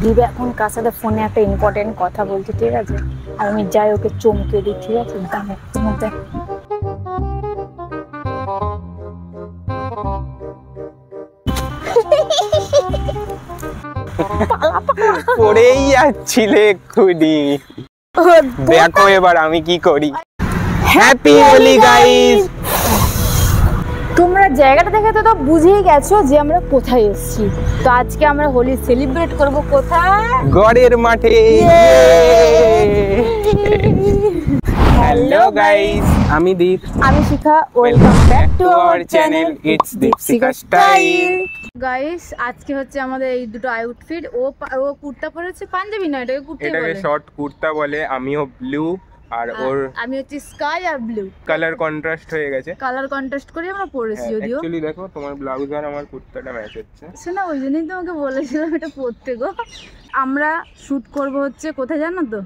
দিবে এখন কার সাথে ফোনে একটা ইম্পর্টেন্ট কথা বলছে, ঠিক আছে? আর আমি যাই ওকে চমকে দিই, ঠিক আছে? দাঁড়া মধ্যে পড়েই যাচ্ছিলে এক্ষুনি। দেখো এবার আমি কি করি। Happy Holi guys. তোমরা জায়গাটা দেখে তো বুঝেই গেছো যে আমরা কোথায় এসেছি। তো আজকে আমরা হোলি সেলিব্রেট করব কোথায়? গড়ের মাঠে। হ্যালো গাইস, আমি দীপ, আমি Shikha. Welcome back to our channel it's Dipshikha style. Guys আজকে হচ্ছে আমাদের এই দুটো আউটফিট। ও কুর্তা পরেছে, পাঞ্জাবি না, এটাকে কুর্তা বলে। এটাকে শর্ট কুর্তা বলে। আমিও ব্লু আর ওর আমি হচ্ছে স্কাই আর ব্লু। কালার কন্ট্রাস্ট হয়ে গেছে। কালার কন্ট্রাস্ট করে আমরা পরেছি। যদিও অ্যাকচুয়ালি দেখো তোমার ব্লাউজ আর আমার কুর্তাটা ম্যাচ হচ্ছে। শোনা, ওই জন্যই তোমাকে বলেছিলাম এটা পরতে গো। আমরা শুট করব হচ্ছে কোথায় জানো তো?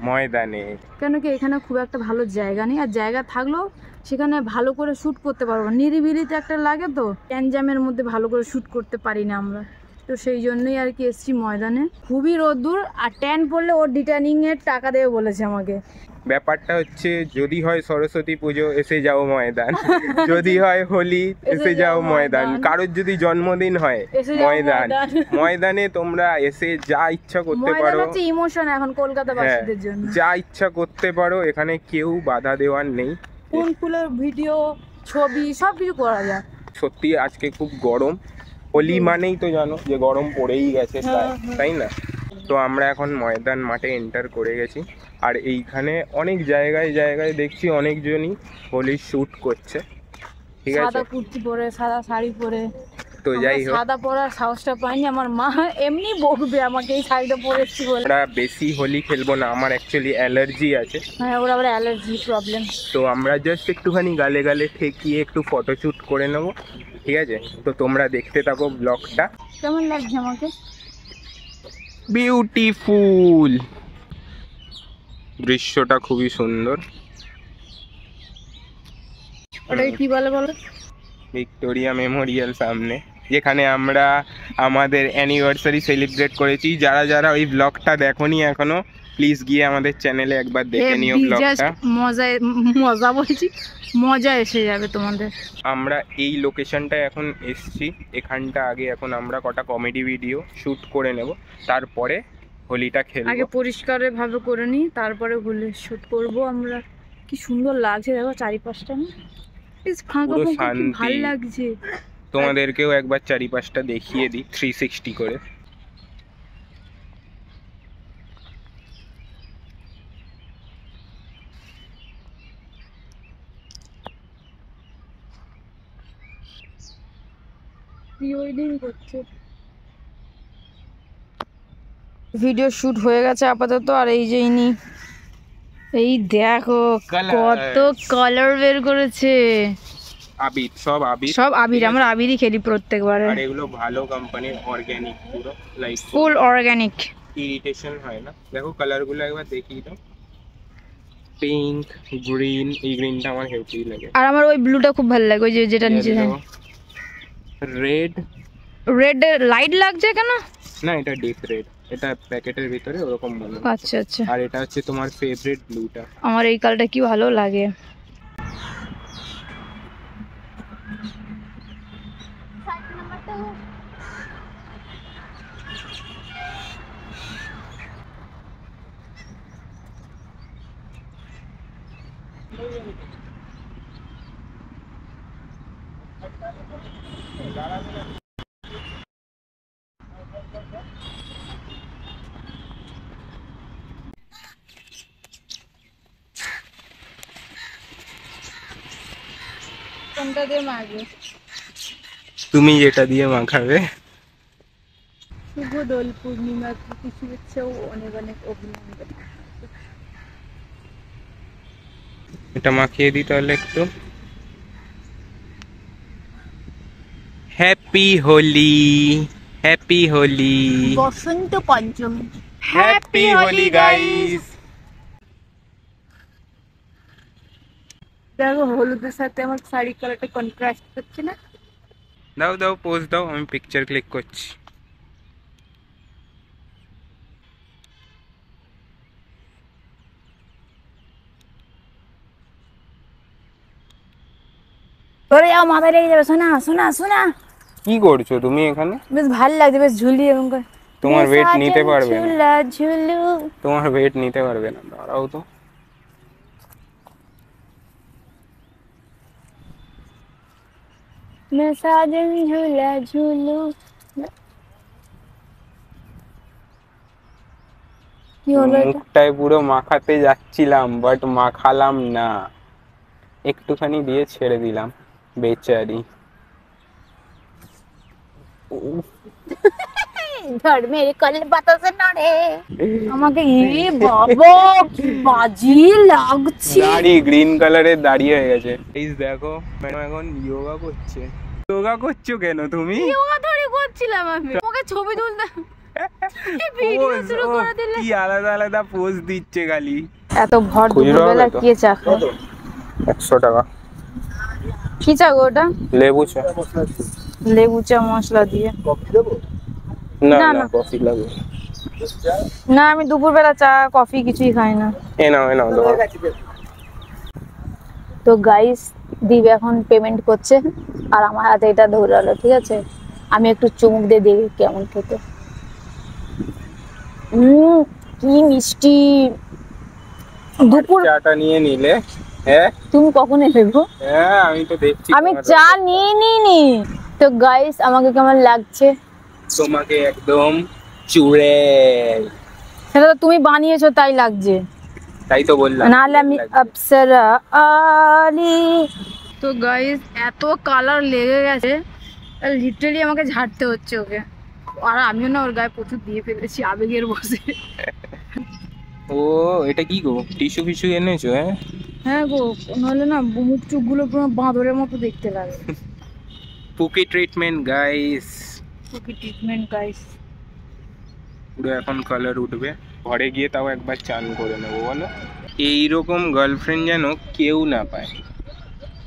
ময়দানে। কেন কি এখানে খুব একটা ভালো জায়গা নেই, আর জায়গা থাকলেও সেখানে ভালো করে শ্যুট করতে পারবো। নিরিবিলিতে একটা লাগে, তো ক্যানজামের মধ্যে ভালো করে শ্যুট করতে পারি না আমরা। তো সেই জন্যই আর কি এসছি ময়দানে। খুবই রোদ্দুর, আর ট্যান পড়লে ওর ডিটার্নিং এর টাকা দেবে বলেছে আমাকে। ব্যাপারটা হচ্ছে, যদি হয় সরস্বতী পুজো এসে যাও ময়দান, যদি হয় হোলি এসে যাও ময়দান, কারোর যদি জন্মদিন হয় ময়দান। ময়দানে তোমরা এসে যা ইচ্ছা করতে পারো। ইমোশন এখন কলকাতাবাসীদের জন্য। যা ইচ্ছা করতে পারো, এখানে কেউ বাধা দেওয়ার নেই। ফুল ফুলের ভিডিও, ছবি সবকিছু করা যায়। সত্যি আজকে খুব গরম। হোলি মানেই তো জানো যে গরম পড়েই গেছে, তাই না? তো আমরা এখন ময়দান মাঠে এন্টার করে গেছি। আর এইখানে অনেক জায়গায় জায়গায় দেখছি অনেকজনই হোলি শুট করছে, ঠিক আছে? সাদা কুর্তি পরে, সাদা শাড়ি পরে। তো যাই হোক, সাদা পরার সাহসটা পাইনি। আমার মা এমনি বকবে আমাকে এই শাড়িটা পরেছি বলে। আমরা বেশি হোলি খেলবো না, আমার অ্যাকচুয়ালি অ্যালার্জি আছে। হ্যাঁ, ওর আবার অ্যালার্জি প্রবলেম। তো আমরা জাস্ট একটুখানি গালে গালে ঠেকিয়ে একটু ফটোশ্যুট করে নেবো, ঠিক আছে? তো তোমরা দেখতে থাকো ব্লগটা। কেমন লাগছে আমাকে? বিউটিফুল, দৃশ্যটা খুবই সুন্দর। ওটাকে কি বলে বলো? ভিক্টোরিয়া মেমোরিয়াল সামনে, যেখানে আমরা আমাদের অ্যানিভার্সারি সেলিব্রেট করেছি। যারা যারা ওই ব্লগটা দেখোনি এখনো, প্লিজ গিয়ে আমাদের চ্যানেলে একবার দেখে নিও ব্লগটা। মজা বলছি, মজা এসে যাবে তোমাদের। আমরা এই লোকেশনটায় এখন এসছি। এখানটা আগে এখন আমরা কটা কমেডি ভিডিও শুট করে নেব, তারপরে হোলিটা খেলবো। আগে পরিষ্কার ভাবে করে নিই, তারপরে হোলি শুট করব আমরা। কি সুন্দর লাগছে দেখো চারিপাশটা, না ফাঁকা ফাঁকা, কি ভালো লাগছে। তোমাদেরকেও একবার চারিপাশটা দেখিয়ে দিই 360 করে। ভিডিও শুট হয়ে গেছে আপাতত। আর এই যে ইনি, এই দেখো কত কালার বের করেছে। আবির, সব আবির, সব আবির। আমরা আবিরই খেলি প্রত্যেকবারে। আর এগুলো ভালো কোম্পানির, অর্গানিক, পুরো লাইক ফুল অর্গানিক। ইরিটেশন হয় না। দেখো কালারগুলো একবার দেখিয়ে দাও। পিঙ্ক, গ্রিন, এই গ্রিনটা আমার হেভি লাগে। আর আমার ওই ব্লুটা খুব ভালো লাগে, ওই যে যেটা নিচে। রেড, রেড লাইট লাগছে কেন? না এটা ডিপ রেড, এটা প্যাকেটের ভিতরে ওরকম মনে। আচ্ছা আচ্ছা। আর এটা হচ্ছে তোমার ফেভারিট ব্লুটা। আমার এই কালারটা কি ভালো লাগে। কোনটা দিয়ে মাখবে? তুমি যেটা দিয়ে মাখাবে। শুভ দোল পূর্ণিমা, শুভেচ্ছাও অনেক অনেক অভিনন্দন। এটা মাখিয়ে দিই তাহলে একটু। Happy Holi, happy Holi, Basanta Panchami. Happy Holi guys. দেখো হলুদের সাথে আমার শাড়ি কালারটা কন্ট্রাস্ট করছে না? দাও দাও পোজ দাও, আমি পিকচার ক্লিক করছি। ওরে যাও, মাথায় লেগে যাবে। শোনা শোনা শোনা, কি করছো তুমি এখানে? বেশ ভালো লাগছে, বেশ ঝুলি এবং করে। তোমার ওয়েট নিতে পারবে না, ঝুলা ঝুলু। তোমার ওয়েট নিতে পারবে না, দাঁড়াও তো। मैं साजन झूला झूलू। কি হলো এটা? মুখটায় পুরো মাখাতে যাচ্ছিলাম বাট মাখালাম না, একটুখানি দিয়ে ছেড়ে দিলাম, বেচারি। ধর মেরে কলে বাতাসে নড়ে আমাকে। ই বাবা, কি বাজি লাগছে। দাড়ি গ্রিন কালারের দাড়ি হয়ে গেছে। এই দেখো ম্যাডাম এখন যোগা করছে। যোগা করছো কেন তুমি? যোগা ধরে করছিলাম আমি, ওকে ছবি তুলতে ভিডিও শুরু করে দিলে। কি আলাদা আলাদা পোজ দিচ্ছে খালি। এত ভর দুপুরবেলা কে চা খায়? 100 টাকা। কি চা গো ওটা? লেবু চা। লেবু চা মশলা দিয়ে? না না, না না। কফি লাগবে। না, আমি দুপুরবেলা চা কফি কিছুই খাই না। এ নাও দাও। তো গাইস, দীপ এখন পেমেন্ট করছে আর আমার হাতে এটা ধরালো, ঠিক আছে? আমি একটু চুমুক দিয়ে দেখি কেমন খেতে। কি মিষ্টি। দুপুর চাটা নিয়ে নিলে? হ্যাঁ তুমি কখন এলে গো? হ্যাঁ, আমি তো দেখছি আমি চা নিয়ে নিইনি। তো গাইস, আমাকে কেমন লাগছে? তোমাকে একদম চুড়ে। সেটা তো তুমি বানিয়েছো তাই লাগছে, তাই তো বললাম। নাহলে আমি অপ্সরা আলি। তো গাইস, এত কালার লেগে গেছে, লিটারালি আমাকে ঝাড়তে হচ্ছে ওকে। আর আমিও না ওর গায়ে প্রচুর দিয়ে ফেলেছি আবেগের বসে। ও এটা কি গো, টিস্যু ফিস্যু এনেছো? হ্যাঁ হ্যাঁ গো, নাহলে না মুখ চুখগুলো পুরো বাঁদরের মতো দেখতে লাগে। পুকি ট্রিটমেন্ট গাইস। পুকি treatment guys. পুরো এখন কালার উঠবে। ঘরে গিয়ে তাও একবার চান করে নেবো, বলো। এইরকম গার্লফ্রেন্ড যেন কেউ না পায়।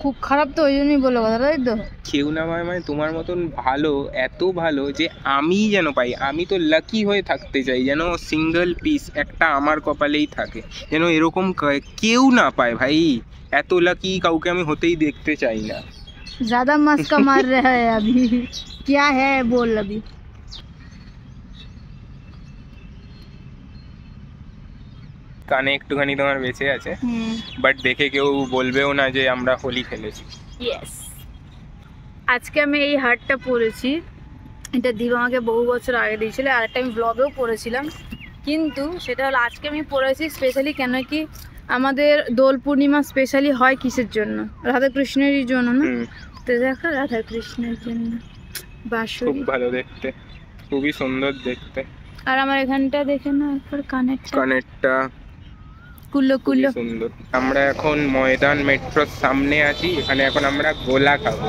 খুব খারাপ তো, ওই জন্যই বলে কথা, তাই তো? কেউ না পায় মানে তোমার মতন ভালো, এত ভালো যে আমি যেন পাই। আমি তো লাকি হয়ে থাকতে চাই, যেন সিঙ্গেল পিস একটা আমার কপালেই থাকে, যেন এরকম কেউ না পায় ভাই। এত লাকি কাউকে আমি হতেই দেখতে চাই না। ज्यादा मस्का मार रहा है अभी। क्या है बोल अभी। কানে একটুখানি তোমার বেঁচে আছে, বাট দেখে কেউ বলবেও না যে আমরা হোলি খেলেছি। ইয়েস। আজকে আমি এই হারটা পরেছি, এটা দীপ আমাকে বহু বছর আগে দিয়েছিল, আর একটা আমি ব্লগেও পরেছিলাম। কিন্তু সেটা হলো আজকে আমি পরেছি স্পেশালি, কেন কি আমাদের দোল পূর্ণিমা স্পেশালি হয় কিসের জন্য? রাধা কৃষ্ণেরই জন্য না? তো দেখো, রাধা কৃষ্ণের জন্য খুব বাঁশরি। ভালো দেখতে, খুবই সুন্দর দেখতে। আর আমার এখানটা দেখে না একবার, কানেরটা কুল্লো কুল্লো। সুন্দর। আমরা এখন ময়দান মেট্রোর সামনে আছি, এখানে এখন আমরা গোলা খাবো।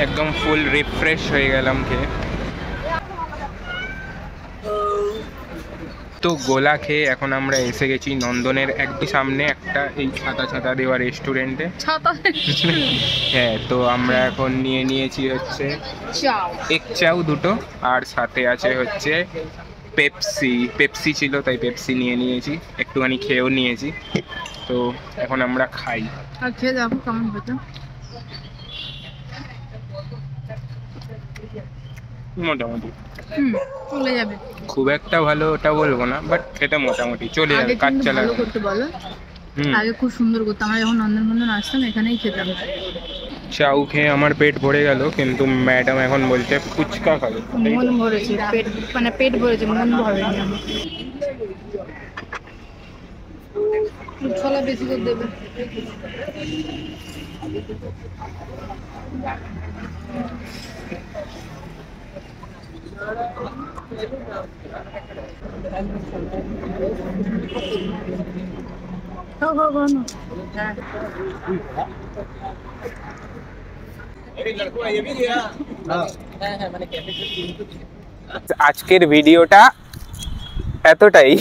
একদম ফুল রিফ্রেশ হয়ে গেলাম খেয়ে। তো গোলা খেয়ে এখন আমরা এসে গেছি নন্দনের একদম সামনে একটা এই ছাতা ছাতা দেওয়া রেস্টুরেন্টে। হ্যাঁ, তো আমরা এখন নিয়ে নিয়েছি হচ্ছে এক চাউ দুটো, আর সাথে আছে হচ্ছে পেপসি ছিল তাই পেপসি নিয়ে নিয়েছি, একটুখানি খেয়েও নিয়েছি। তো এখন আমরা খাই। আর খেয়ে দেখো কেমন হতো। মোটামুটি চলে যাবে, খুব একটা ভালো ওটা বলবো না, বাট খেতে মোটামুটি চলে যাবে। কাজ চালাবে করতে বলো। আগে খুব সুন্দর করতো, আমরা যখন নন্দনকানন আসতাম এখানেই খেতাম। চাউ খেয়ে আমার পেট ভরে গেল, কিন্তু ম্যাডাম এখন বলছে ফুচকা খাবে। মন ভরেছে, পেট মানে পেট ভরেছে, মন ভরেনি। মশলা বেশি করে দেবে। আজকের ভিডিওটা এতটাই।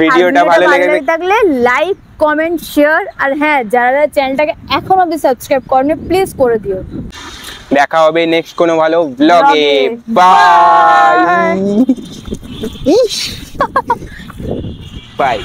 ভিডিওটা ভালো লেগে থাকলে লাইক কমেন্ট শেয়ার আর হ্যাঁ যারা চ্যানেলটাকে এখন অবধি সাবস্ক্রাইব করেনি প্লিজ করে দিও। দেখা হবে নেক্সট কোনো ভালো ব্লগে। Bye bye.